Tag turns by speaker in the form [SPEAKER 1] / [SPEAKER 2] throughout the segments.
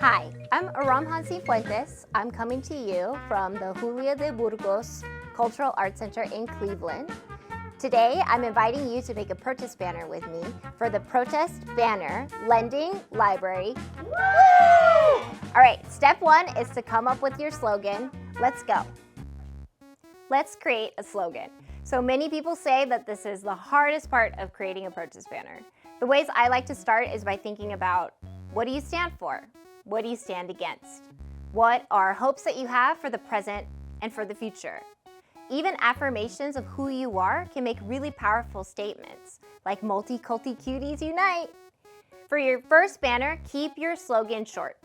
[SPEAKER 1] Hi, I'm Aram Sifuentes. I'm coming to you from the Julia de Burgos Cultural Arts Center in Cleveland. Today, I'm inviting you to make a protest banner with me for the protest banner lending library. Woo! All right, step one is to come up with your slogan. Let's go. Let's create a slogan. So many people say that this is the hardest part of creating a protest banner. The ways I like to start is by thinking about, what do you stand for? What do you stand against? What are hopes that you have for the present and for the future? Even affirmations of who you are can make really powerful statements, like multi-culti cuties unite. For your first banner, keep your slogan short.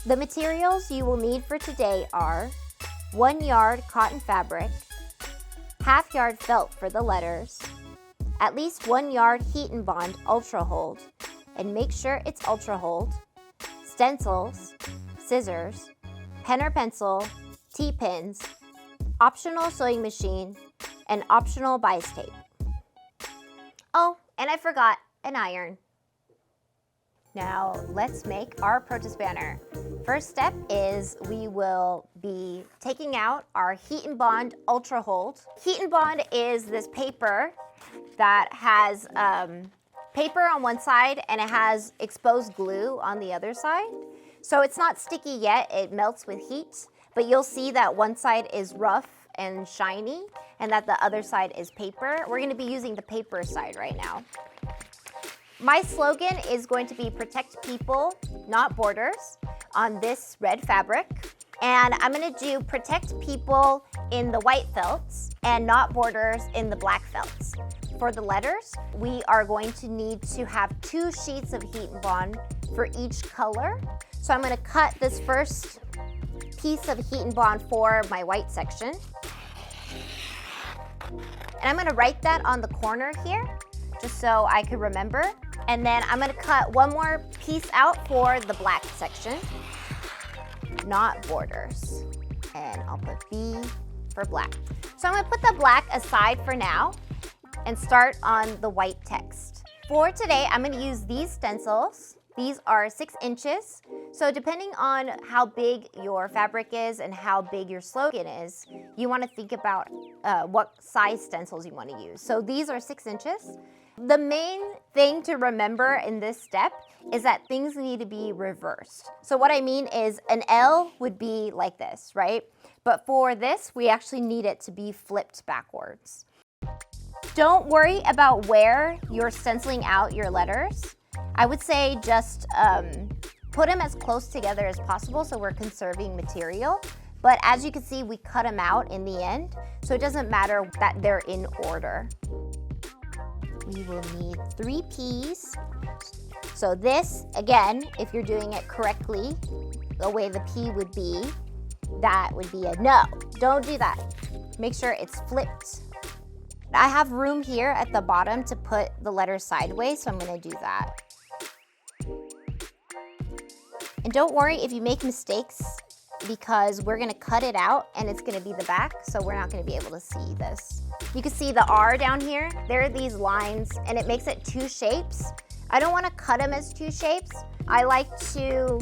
[SPEAKER 1] The materials you will need for today are 1 yard cotton fabric, half yard felt for the letters, at least 1 yard heat and bond ultra hold, and make sure it's ultra hold, stencils, scissors, pen or pencil, T-pins, optional sewing machine, and optional bias tape. Oh, and I forgot an iron. Now let's make our protest banner. First step is we will be taking out our Heat and Bond Ultra Hold. Heat and Bond is this paper that has paper on one side and it has exposed glue on the other side. So it's not sticky yet, it melts with heat, but you'll see that one side is rough and shiny and that the other side is paper. We're gonna be using the paper side right now. My slogan is going to be protect people, not borders, on this red fabric. And I'm gonna do protect people in the white felts and not borders in the black felts. For the letters, we are going to need to have 2 sheets of heat and bond for each color. So I'm gonna cut this first piece of heat and bond for my white section. And I'm gonna write that on the corner here, just so I can remember. And then I'm gonna cut one more piece out for the black section, not borders. And I'll put B for black. So I'm gonna put the black aside for now and start on the white text. For today, I'm gonna use these stencils. These are 6 inches. So depending on how big your fabric is and how big your slogan is, you wanna think about what size stencils you wanna use. So these are 6 inches. The main thing to remember in this step is that things need to be reversed. So what I mean is an L would be like this, right? But for this, we actually need it to be flipped backwards. Don't worry about where you're stenciling out your letters. I would say just put them as close together as possible so we're conserving material. But as you can see, we cut them out in the end, so it doesn't matter that they're in order. We will need 3 P's. So this, again, if you're doing it correctly, the way the P would be, that would be a no. Don't do that. Make sure it's flipped. I have room here at the bottom to put the letters sideways, so I'm gonna do that. And don't worry if you make mistakes, because we're gonna cut it out and it's gonna be the back, so we're not gonna be able to see this. You can see the R down here. There are these lines and it makes it 2 shapes. I don't wanna cut them as 2 shapes. I like to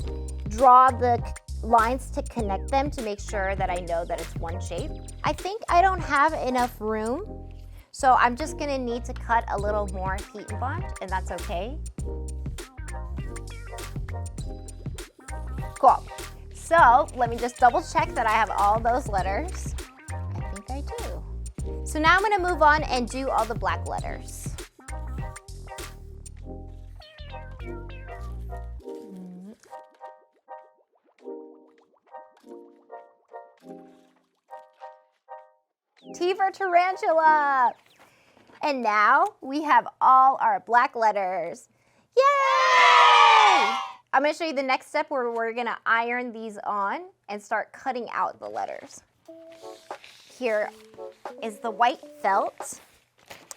[SPEAKER 1] draw the lines to connect them to make sure that I know that it's one shape. I think I don't have enough room, so I'm just gonna need to cut a little more heat and bond, and that's okay. Cool. So let me just double check that I have all those letters. I think I do. So now I'm gonna move on and do all the black letters. T for tarantula. And now we have all our black letters. Yay! I'm gonna show you the next step where we're gonna iron these on and start cutting out the letters. Here is the white felt.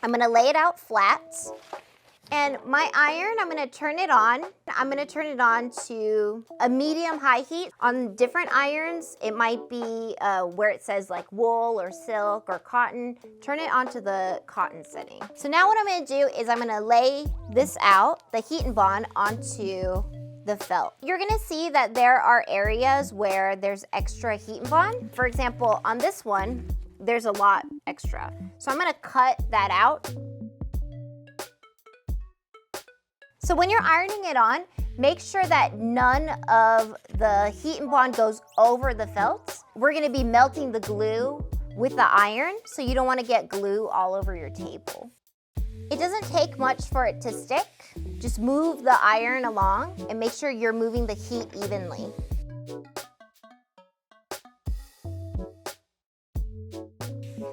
[SPEAKER 1] I'm gonna lay it out flat And my iron, I'm gonna turn it on. I'm gonna turn it on to a medium-high heat. On different irons, it might be where it says like wool or silk or cotton. Turn it onto the cotton setting. So now what I'm gonna do is I'm gonna lay this out, the heat and bond, onto the felt. You're gonna see that there are areas where there's extra heat and bond. For example, on this one, there's a lot extra. So I'm gonna cut that out. So when you're ironing it on, make sure that none of the heat and bond goes over the felt. We're gonna be melting the glue with the iron, so you don't wanna get glue all over your table. It doesn't take much for it to stick. Just move the iron along and make sure you're moving the heat evenly.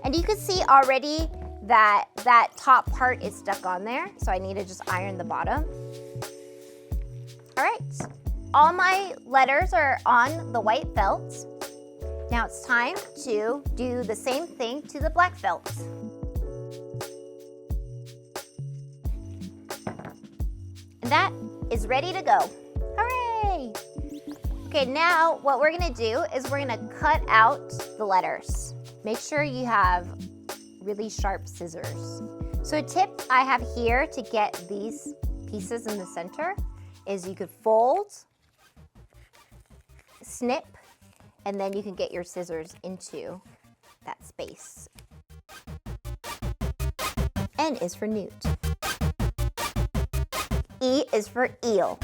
[SPEAKER 1] And you can see already that that top part is stuck on there, so I need to just iron the bottom. All right, all my letters are on the white felt. Now it's time to do the same thing to the black felt. And that is ready to go. Hooray! Okay, now what we're gonna do is we're gonna cut out the letters. Make sure you have really sharp scissors. So a tip I have here to get these pieces in the center is you could fold, snip, and then you can get your scissors into that space. N is for newt. E is for eel.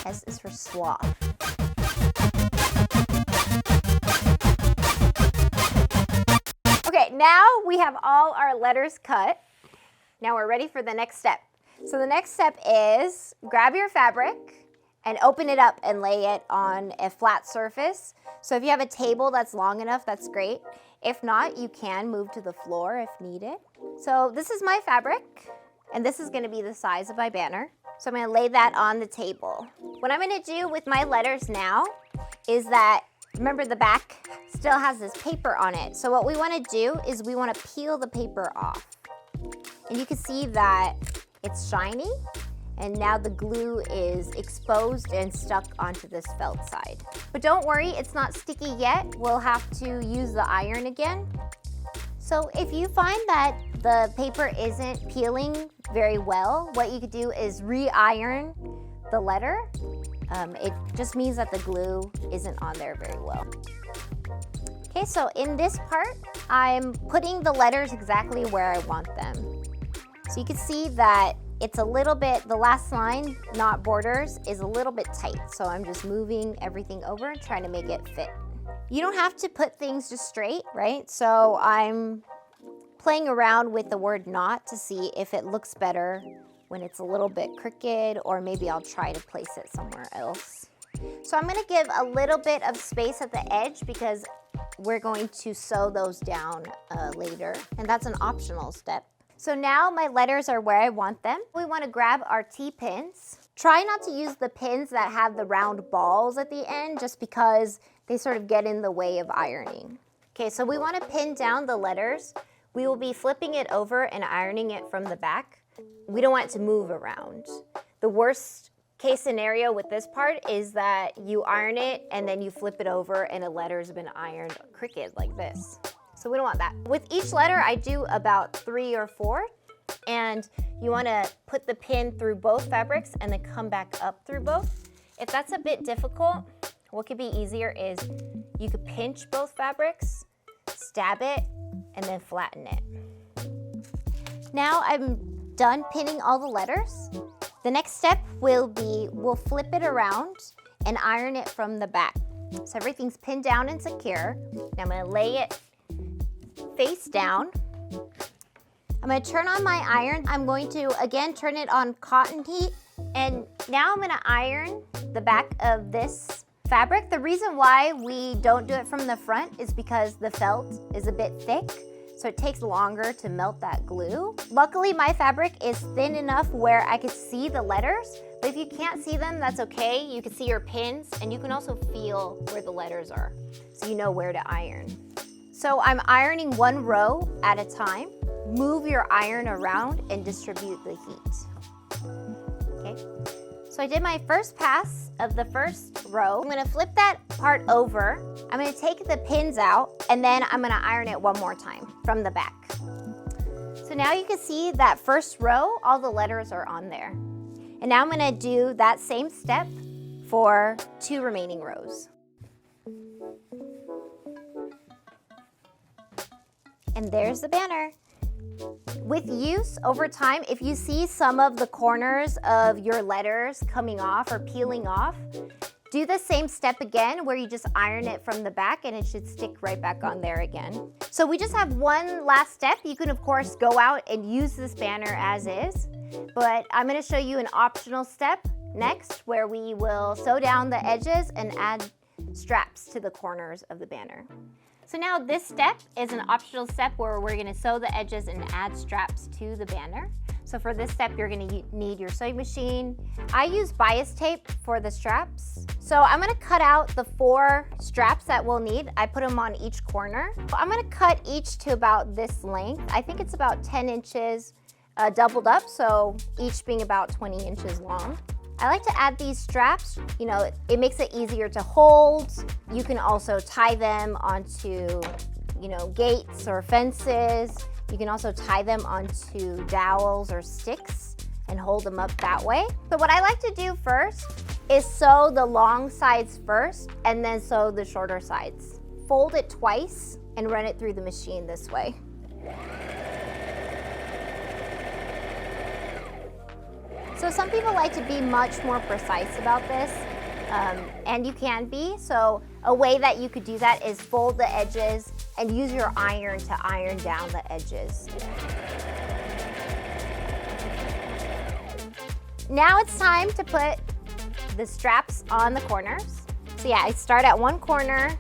[SPEAKER 1] S is for sloth. Okay, now we have all our letters cut. Now we're ready for the next step. So the next step is grab your fabric and open it up and lay it on a flat surface. So if you have a table that's long enough, that's great. If not, you can move to the floor if needed. So this is my fabric, and this is gonna be the size of my banner. So I'm gonna lay that on the table. What I'm gonna do with my letters now is that, remember the back still has this paper on it. So what we wanna do is we wanna peel the paper off. And you can see that it's shiny, and now the glue is exposed and stuck onto this felt side. But don't worry, it's not sticky yet. We'll have to use the iron again. So if you find that the paper isn't peeling very well, what you could do is re-iron the letter. It just means that the glue isn't on there very well. Okay, so in this part, I'm putting the letters exactly where I want them. So you can see that it's a little bit, the last line, not borders, is a little bit tight. So I'm just moving everything over and trying to make it fit. You don't have to put things just straight, right? So I'm playing around with the word not to see if it looks better when it's a little bit crooked, or maybe I'll try to place it somewhere else. So I'm gonna give a little bit of space at the edge because we're going to sew those down later, and that's an optional step. So now my letters are where I want them. We want to grab our T-pins. Try not to use the pins that have the round balls at the end, just because they sort of get in the way of ironing. Okay, so we want to pin down the letters. We will be flipping it over and ironing it from the back. We don't want it to move around. The worst case scenario with this part is that you iron it and then you flip it over and a letter's been ironed crooked like this. So we don't want that. With each letter, I do about 3 or 4, and you wanna put the pin through both fabrics and then come back up through both. If that's a bit difficult, what could be easier is you could pinch both fabrics, stab it, and then flatten it. Now I'm done pinning all the letters. The next step will be, we'll flip it around and iron it from the back. So everything's pinned down and secure. Now I'm gonna lay it face down. I'm gonna turn on my iron. I'm going to, again, turn it on cotton heat. And now I'm gonna iron the back of this fabric. The reason why we don't do it from the front is because the felt is a bit thick, so it takes longer to melt that glue. Luckily, my fabric is thin enough where I could see the letters, but if you can't see them, that's okay. You can see your pins, and you can also feel where the letters are, so you know where to iron. So I'm ironing one row at a time. move your iron around and distribute the heat. Okay, so I did my first pass of the first row. I'm gonna flip that part over. I'm gonna take the pins out and then I'm gonna iron it one more time from the back. So now you can see that first row, all the letters are on there. And now I'm gonna do that same step for 2 remaining rows. And there's the banner. With use over time, if you see some of the corners of your letters coming off or peeling off, do the same step again where you just iron it from the back and it should stick right back on there again. So we just have one last step. You can of course go out and use this banner as is, but I'm gonna show you an optional step next where we will sew down the edges and add straps to the corners of the banner. So now this step is an optional step where we're gonna sew the edges and add straps to the banner. So for this step, you're gonna need your sewing machine. I use bias tape for the straps. So I'm gonna cut out the 4 straps that we'll need. I put them on each corner. I'm gonna cut each to about this length. I think it's about 10 inches doubled up, so each being about 20 inches long. I like to add these straps, you know, it makes it easier to hold. You can also tie them onto, you know, gates or fences. You can also tie them onto dowels or sticks and hold them up that way. So what I like to do first is sew the long sides first and then sew the shorter sides. Fold it twice and run it through the machine this way. So some people like to be much more precise about this, and you can be. So a way that you could do that is fold the edges and use your iron to iron down the edges. Now it's time to put the straps on the corners. So yeah, I start at one corner,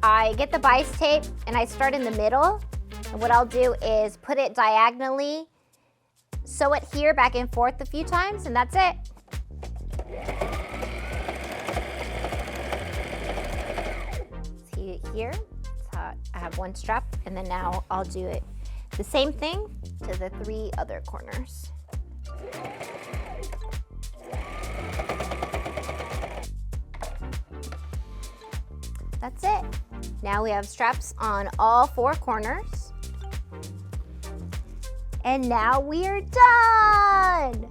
[SPEAKER 1] I get the bias tape and I start in the middle. And what I'll do is put it diagonally, sew it here back and forth a few times, and that's it. See here, I have one strap, and then now I'll do it the same thing to the 3 other corners. That's it. Now we have straps on all 4 corners. And now we are done!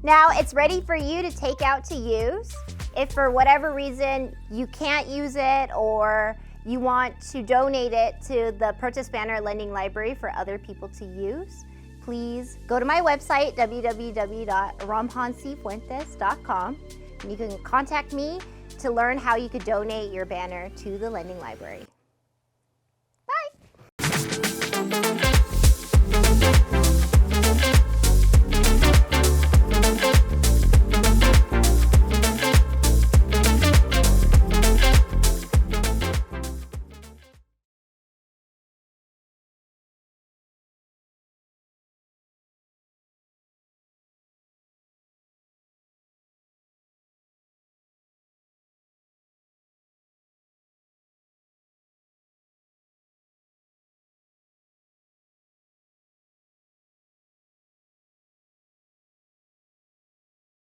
[SPEAKER 1] Now it's ready for you to take out to use. If for whatever reason you can't use it or you want to donate it to the Purchase Banner Lending Library for other people to use, please go to my website, www.aramsifuentes.com, and you can contact me to learn how you could donate your banner to the Lending Library.